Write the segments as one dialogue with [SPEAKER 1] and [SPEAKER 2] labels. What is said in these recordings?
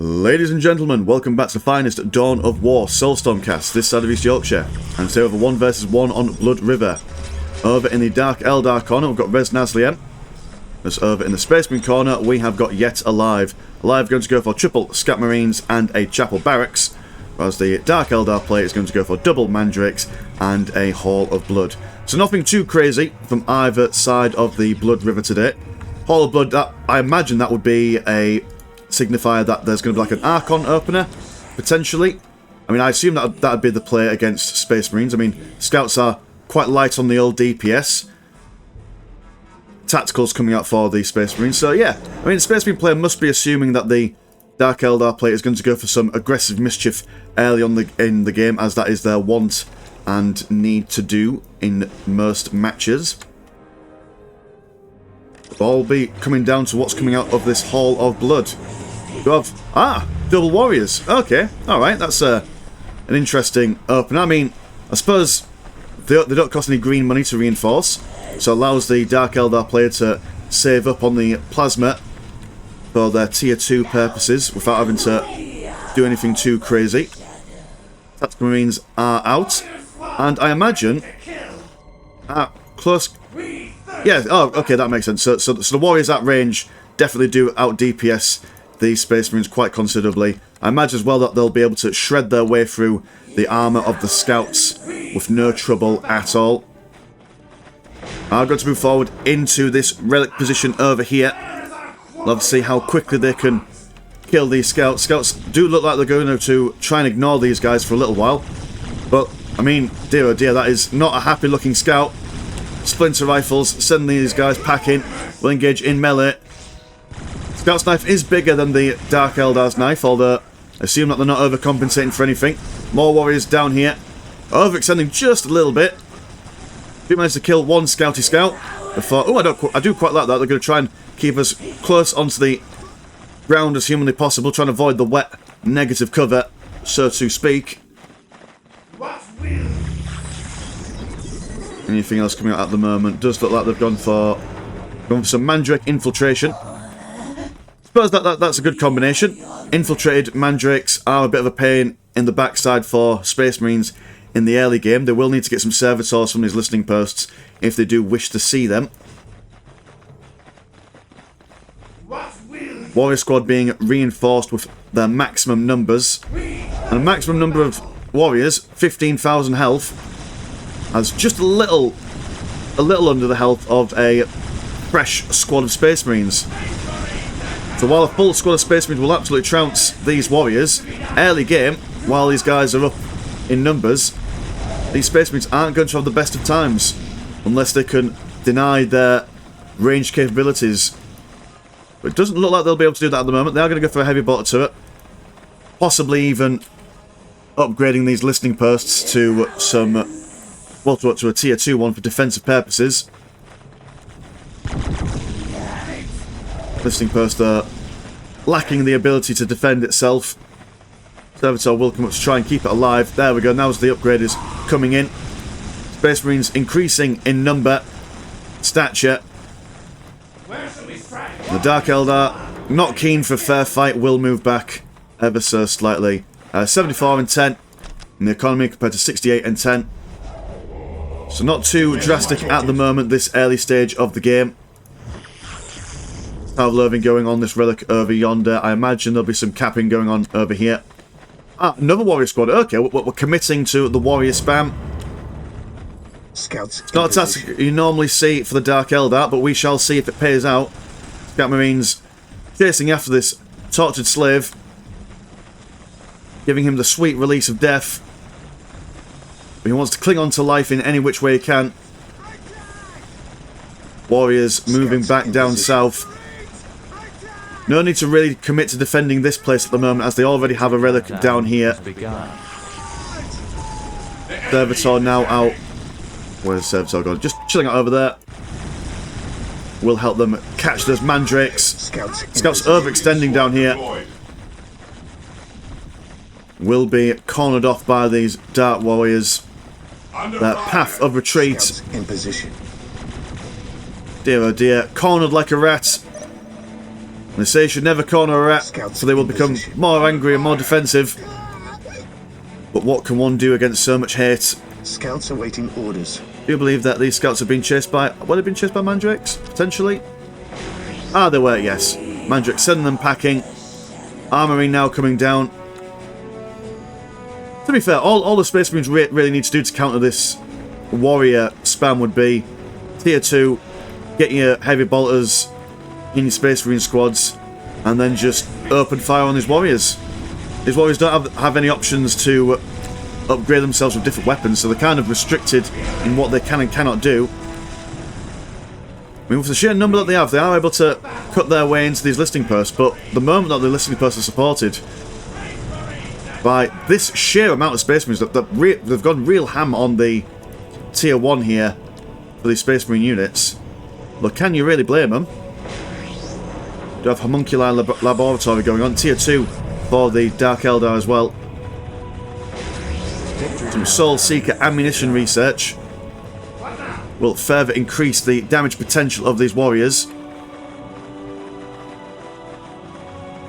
[SPEAKER 1] Ladies and gentlemen, welcome back to the finest Dawn of War Soulstorm cast this side of East Yorkshire. And today over 1 versus 1 on Blood River. Over in the Dark Eldar corner we've got Resnaislem. As over in the Space Marine corner we have got Yet Alive. Alive going to go for triple Scat Marines and a Chapel Barracks, whereas the Dark Eldar player is going to go for double Mandrakes and a Hall of Blood. So nothing too crazy from either side of the Blood River today. Hall of Blood, I imagine that would be a signifier that there's going to be like an Archon opener, potentially. I mean, I assume that would be the play against Space Marines. I mean, Scouts are quite light on the old DPS. Tacticals coming out for the Space Marines. So yeah, I mean, the Space Marine player must be assuming that the Dark Eldar player is going to go for some aggressive mischief early on in the game, as that is their want and need to do in most matches. It'll all be coming down to what's coming out of this Hall of Blood. You have, double warriors. Okay, alright, that's an interesting opener. I mean, I suppose they don't cost any green money to reinforce, so it allows the Dark Eldar player to save up on the plasma for their tier 2 purposes without having to do anything too crazy. Tactical Marines are out, and I imagine close. Yeah, oh, okay, that makes sense. So the warriors at range definitely do out DPS the Space Marines quite considerably. I imagine as well that they'll be able to shred their way through the armour of the Scouts with no trouble at all. I'm going to move forward into this relic position over here. Love to see how quickly they can kill these Scouts. Scouts do look like they're going to try and ignore these guys for a little while. But, I mean, dear oh dear, that is not a happy looking Scout. Splinter rifles, sending these guys packing. Will engage in melee. Scout's knife is bigger than the Dark Eldar's knife, although I assume that they're not overcompensating for anything. More warriors down here. Overextending just a little bit. We managed to kill one Scouty Scout before. Oh, I do quite like that. They're going to try and keep us close onto the ground as humanly possible, trying to avoid the wet negative cover, so to speak. Anything else coming out at the moment? Does look like they've gone for some Mandrake infiltration. Suppose that's a good combination. Infiltrated Mandrakes are a bit of a pain in the backside for Space Marines in the early game. They will need to get some servitors from these listening posts if they do wish to see them. Warrior Squad being reinforced with their maximum numbers. And a maximum number of warriors, 15,000 health, as just a little under the health of a fresh squad of Space Marines. So while a full squad of Space Marines will absolutely trounce these warriors, early game, while these guys are up in numbers, these Space Marines aren't going to have the best of times unless they can deny their ranged capabilities. But it doesn't look like they'll be able to do that at the moment. They are going to go for a heavy bolter turret, possibly even upgrading these listening posts to some, well, to a tier 2 one for defensive purposes. Listening post lacking the ability to defend itself. Servitor will come up to try and keep it alive. There we go, now's the upgraders coming in. Space Marines increasing in number, stature. The Dark Eldar, not keen for a fair fight, will move back ever so slightly. 74 and 10 in the economy compared to 68 and 10. So not too drastic at the moment, this early stage of the game. Pavloving going on this relic over yonder. I imagine there'll be some capping going on over here. Another warrior squad. Okay, we're committing to the warrior spam.
[SPEAKER 2] Scouts.
[SPEAKER 1] It's not a tactic you normally see for the Dark Eldar, but we shall see if it pays out. Scout Marines chasing after this tortured slave, giving him the sweet release of death. But he wants to cling on to life in any which way he can. Warriors moving back down south. No need to really commit to defending this place at the moment, as they already have a relic down here. Servitor now out. Where's Servitor gone? Just chilling out over there. Will help them catch those Mandrakes. Scouts overextending down here. Will be cornered off by these Dark Warriors. Their path of retreat.
[SPEAKER 2] In position.
[SPEAKER 1] Dear oh dear. Cornered like a rat. They say you should never corner a rat, so they will become more angry and more defensive. But what can one do against so much hate?
[SPEAKER 2] Scouts awaiting orders.
[SPEAKER 1] Do you believe that these scouts have been chased by... Well, they've been chased by mandrakes, potentially? Ah, they were, yes. Mandrakes sending them packing. Armory now coming down. To be fair, all the Space Marines really need to do to counter this warrior spam would be Tier 2, get your heavy bolters in your Space Marine squads, and then just open fire on these warriors. These warriors don't have any options to upgrade themselves with different weapons, so they're kind of restricted in what they can and cannot do. I mean, with the sheer number that they are able to cut their way into these listing posts, but the moment that the listing posts are supported by this sheer amount of Space Marines, they've gone real ham on the Tier 1 here for these Space Marine units. But can you really blame them? You have Homunculi Laboratory going on. Tier 2 for the Dark Eldar as well. Some Soul Seeker ammunition research will further increase the damage potential of these warriors.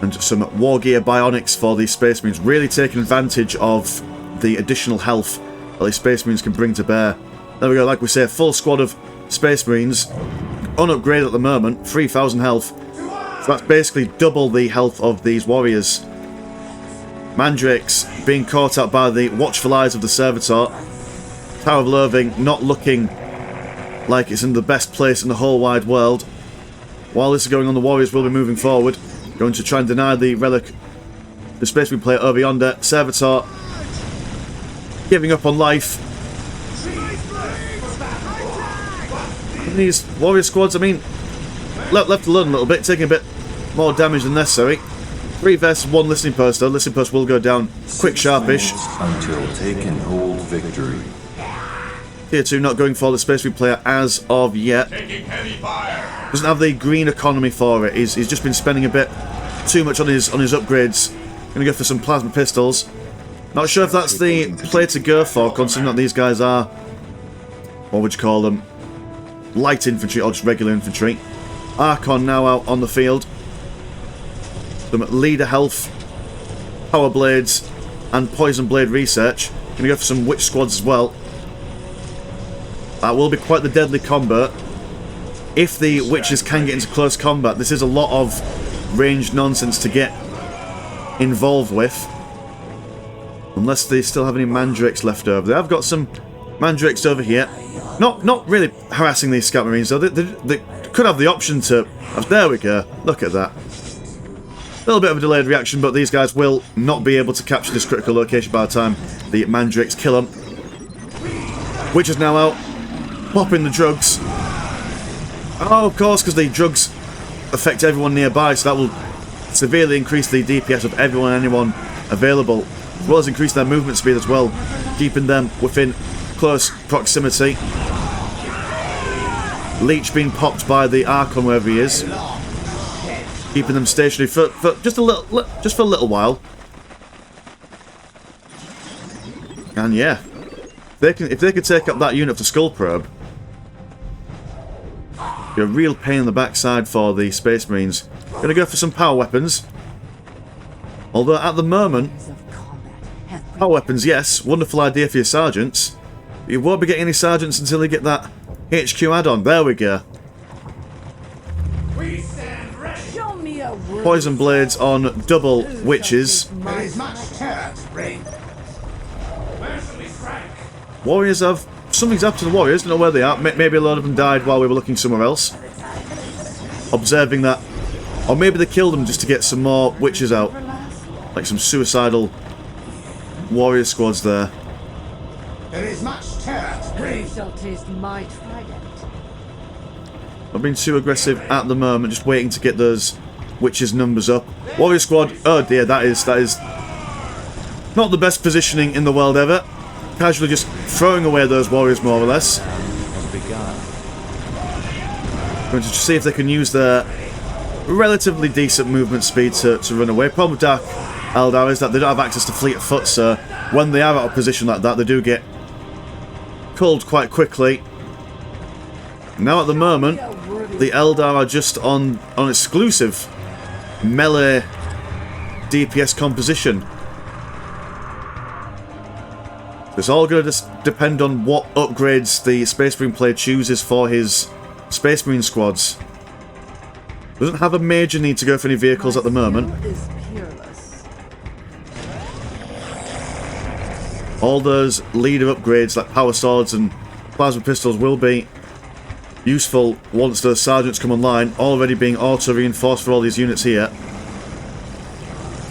[SPEAKER 1] And some War Gear Bionics for these Space Marines, really taking advantage of the additional health that these Space Marines can bring to bear. There we go, like we say, full squad of Space Marines, unupgraded at the moment, 3,000 health. So that's basically double the health of these warriors. Mandrakes being caught out by the watchful eyes of the Servitor. Tower of Loathing not looking like it's in the best place in the whole wide world. While this is going on, the warriors will be moving forward, going to try and deny the relic, the Space Marine player over yonder. Servitor giving up on life. These warrior squads, I mean, left alone a little bit, taking a bit more damage than necessary. 3 versus 1 listening post, though. Listening post will go down quick, sharpish.
[SPEAKER 3] Until taken hold victory.
[SPEAKER 1] Tier 2 not going for the Space Marine player as of yet. Doesn't have the green economy for it. He's just been spending a bit too much on his upgrades. Gonna go for some plasma pistols. Not sure if that's the play to go for, considering that these guys are, what would you call them, light infantry or just regular infantry. Archon now out on the field. Some leader health, power blades, and poison blade research. Gonna go for some witch squads as well. That will be quite the deadly combat. If the witches can get into close combat, this is a lot of ranged nonsense to get involved with. Unless they still have any mandrakes left over. They have got some mandrakes over here. Not really harassing these Scout Marines, though. They could have the option to... Oh, there we go. Look at that. A little bit of a delayed reaction, but these guys will not be able to capture this critical location by the time the mandrakes kill them. Witch is now out. Popping the drugs. Oh, of course, because the drugs affect everyone nearby, so that will severely increase the DPS of everyone and anyone available, as well as increase their movement speed as well, keeping them within close proximity. Leech being popped by the Archon wherever he is, keeping them stationary for just a little while. And yeah, if they could take up that unit for Skull Probe, be a real pain in the backside for the Space Marines. Gonna go for some power weapons. Although at the moment, power weapons, yes, wonderful idea for your sergeants. But you won't be getting any sergeants until you get that HQ add-on. There we go. Poison blades on double witches. Warriors have... Something's happened to the warriors, don't know where they are. Maybe a lot of them died while we were looking somewhere else. Observing that. Or maybe they killed them just to get some more witches out. Like some suicidal warrior squads there.
[SPEAKER 2] There is much terror.
[SPEAKER 1] I've been too aggressive at the moment, just waiting to get those witches' numbers up. Warrior squad, oh dear, that is not the best positioning in the world ever. Casually just throwing away those warriors more or less. Going to see if they can use their relatively decent movement speed to run away. Problem with Dark Eldar is that they don't have access to fleet of foot, so when they are out of position like that, they do get culled quite quickly. Now at the moment, the Eldar are just on exclusive melee DPS composition. It's all going to depend on what upgrades the Space Marine player chooses for his Space Marine squads. Doesn't have a major need to go for any vehicles at the moment. All those leader upgrades like power swords and plasma pistols will be useful once those sergeants come online, already being auto-reinforced for all these units here.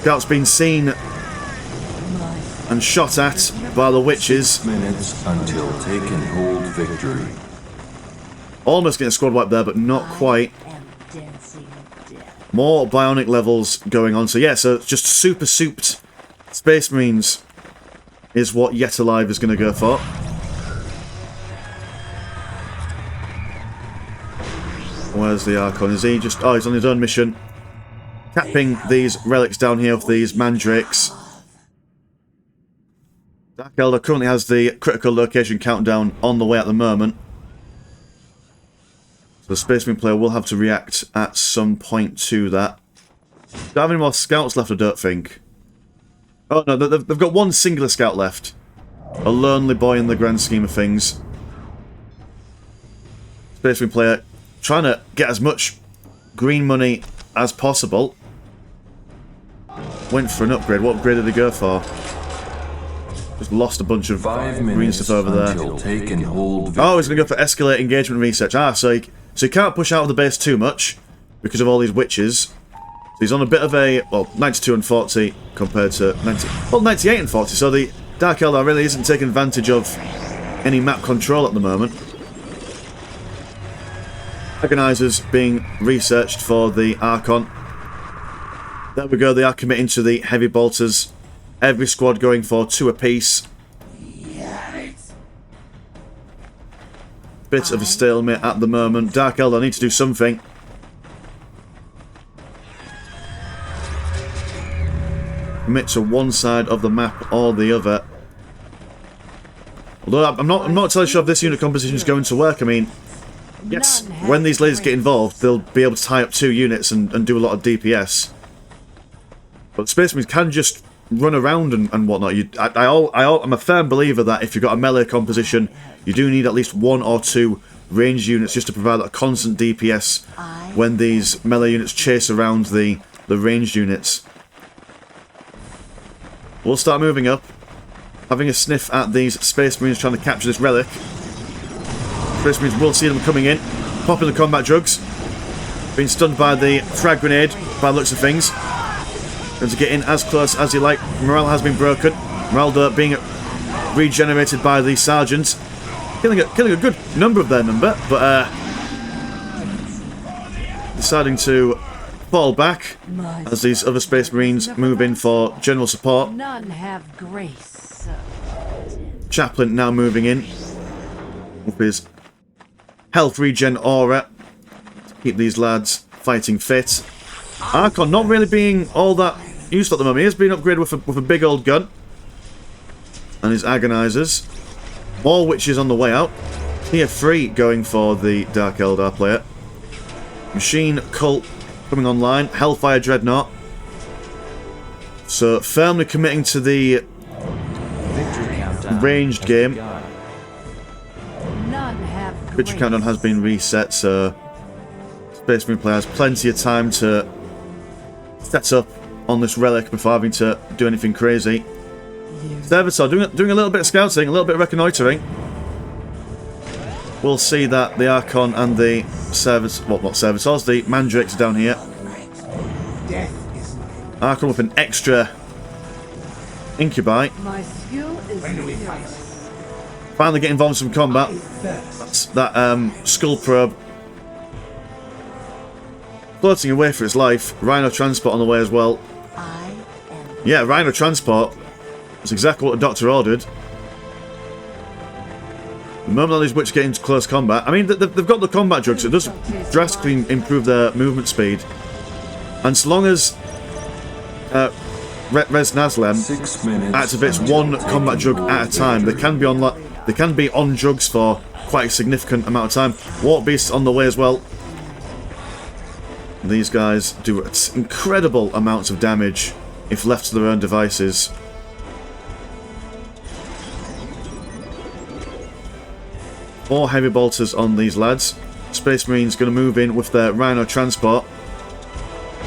[SPEAKER 1] Scouts been seen and shot at by the witches.
[SPEAKER 3] 6 minutes until taken hold victory.
[SPEAKER 1] Almost getting a squad wipe there, but not quite. More bionic levels going on. So yeah, so just super souped Space Marines is what Yet Alive is going to go for. Where's the Archon? Is he just... Oh, he's on his own mission. Capping these relics down here of these mandrakes. Dark Eldar currently has the critical location countdown on the way at the moment. So the Space Marine player will have to react at some point to that. Don't have any more scouts left, I don't think. Oh no, they've got one singular scout left. A lonely boy in the grand scheme of things. Space Marine player trying to get as much green money as possible. Went for an upgrade. What upgrade did he go for? Just lost a bunch of green stuff over there.
[SPEAKER 3] Taken hold
[SPEAKER 1] Oh, he's going to go for escalate engagement research. Ah, so he can't push out of the base too much because of all these witches. So he's on a bit of a, well, 92 and 40 compared to 98 and 40. So the Dark Eldar really isn't taking advantage of any map control at the moment. Agonizers being researched for the Archon. There we go, they are committing to the heavy bolters. Every squad going for 2 apiece. Bit of a stalemate at the moment. Dark Eldar need to do something. Commit to one side of the map or the other. Although I'm not entirely sure if this unit composition is going to work. I mean, yes, when these lasers get involved, they'll be able to tie up 2 units and do a lot of DPS. But Space Marines can just run around and whatnot. I'm a firm believer that if you've got a melee composition, you do need at least 1 or 2 ranged units just to provide a constant DPS when these melee units chase around the ranged units. We'll start moving up, having a sniff at these Space Marines trying to capture this relic. Space Marines will see them coming in, popping the combat drugs, being stunned by the frag grenade by the looks of things. Going to get in as close as you like. Morale has been broken. Morale being regenerated by the sergeants. Killing a good number of their number, but deciding to fall back as these other Space Marines move in for general support.
[SPEAKER 4] None have grace.
[SPEAKER 1] Chaplain now moving in with his health regen aura to keep these lads fighting fit. Archon not really being all that useful at the moment. He has been upgraded with a big old gun. And his agonizers. More witches on the way out. Tier 3 going for the Dark Eldar player. Machine Cult coming online. Hellfire Dreadnought. So firmly committing to the ranged game. Victory countdown has been reset, so Space Marine player has plenty of time to set up on this relic before having to do anything crazy. Servitor doing a little bit of scouting, a little bit of reconnoitering. We'll see that the Archon and the Servitors, well, not Servitors, the Mandrakes are down here. Archon with an extra Incubi. Finally get involved in some combat. That's that Skull Probe floating away for its life. Rhino Transport on the way as well. Yeah, Rhino Transport. That's exactly what the Doctor ordered. The moment that these witches get into close combat, I mean, they've got the combat drugs, so it does drastically improve their movement speed. And so long as Resnaislem activates 1 combat drug at a time, they can be on drugs for quite a significant amount of time. Water Beasts on the way as well. These guys do incredible amounts of damage if left to their own devices. Four heavy bolters on these lads. Space Marines going to move in with their Rhino transport.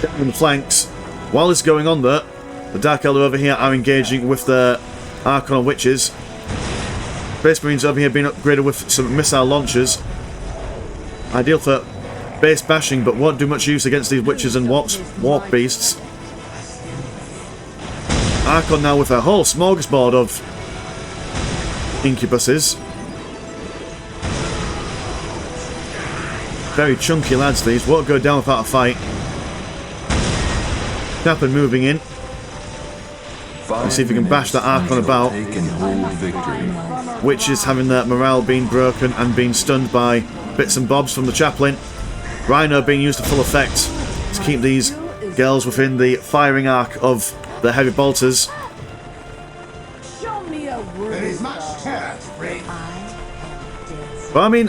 [SPEAKER 1] Getting in the flanks. While this is going on there, the Dark Eldar over here are engaging with their Archon Witches. Space Marines over here being upgraded with some missile launchers. Ideal for base bashing, but won't do much use against these Witches and Warp Beasts. Archon now with a whole smorgasbord of Incubuses. Very chunky lads these, won't go down without a fight. Captain moving in. Let's see if we can bash that Archon about. Witches having their morale being broken and being stunned by bits and bobs from the Chaplain. Rhino being used to full effect to keep these girls within the firing arc of the heavy bolters.
[SPEAKER 4] Show me a room.
[SPEAKER 2] There is much terror to bring.
[SPEAKER 1] But I mean,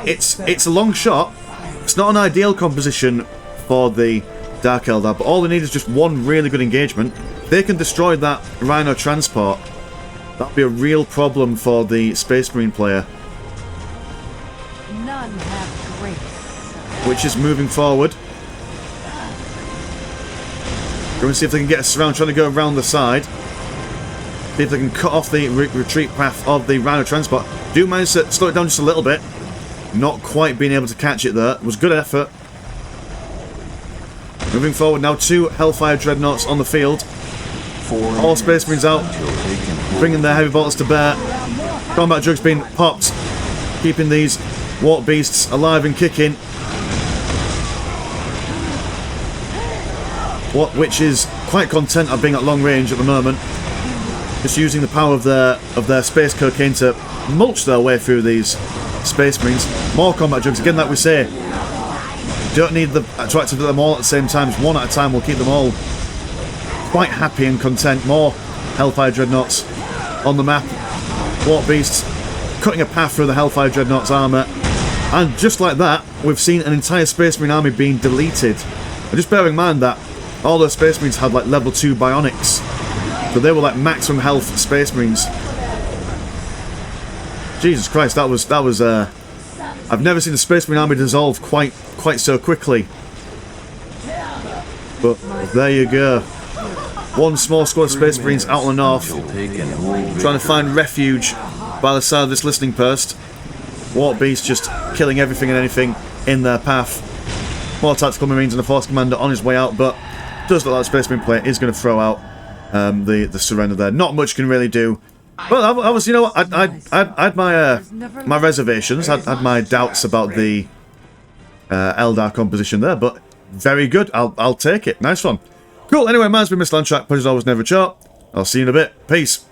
[SPEAKER 1] it's a long shot. It's not an ideal composition for the Dark Eldar, but all they need is just one really good engagement. If they can destroy that Rhino transport, that'll be a real problem for the Space Marine player.
[SPEAKER 4] None have grace.
[SPEAKER 1] Which is moving forward. Going to see if they can get us around, trying to go around the side. See if they can cut off the retreat path of the Rhino transport. Do manage to slow it down just a little bit. Not quite being able to catch it there. It was good effort. Moving forward now, 2 Hellfire Dreadnoughts on the field. All Space Marines out, bringing their heavy bolters to bear. Combat jugs being popped, keeping these Warp Beasts alive and kicking. Which is quite content of being at long range at the moment. Just using the power of their space cocaine to mulch their way through these Space Marines. More combat jugs, again, like we say. You don't need to activate them all at the same time. Just one at a time will keep them all quite happy and content. More Hellfire Dreadnoughts on the map. Warp Beasts cutting a path through the Hellfire Dreadnoughts armour. And just like that, we've seen an entire Space Marine army being deleted. And just bearing in mind that all those Space Marines had like level 2 bionics. So they were like maximum health Space Marines. Jesus Christ, that was I've never seen a Space Marine army dissolve quite so quickly. But there you go. One small squad of Space Marines out on the north, trying to find refuge by the side of this listening post. Warp Beast just killing everything and anything in their path. More tactical Marines and a Force Commander on his way out, but does look like the Space Marine player is going to throw out the surrender there. Not much can really do. Well, I was, you know what, I had my reservations, I had my doubts about the Eldar composition there, but very good. I'll take it. Nice one. Cool. Anyway, man's been Mr. Landtrack. Pleasure's always never a chart. I'll see you in a bit. Peace.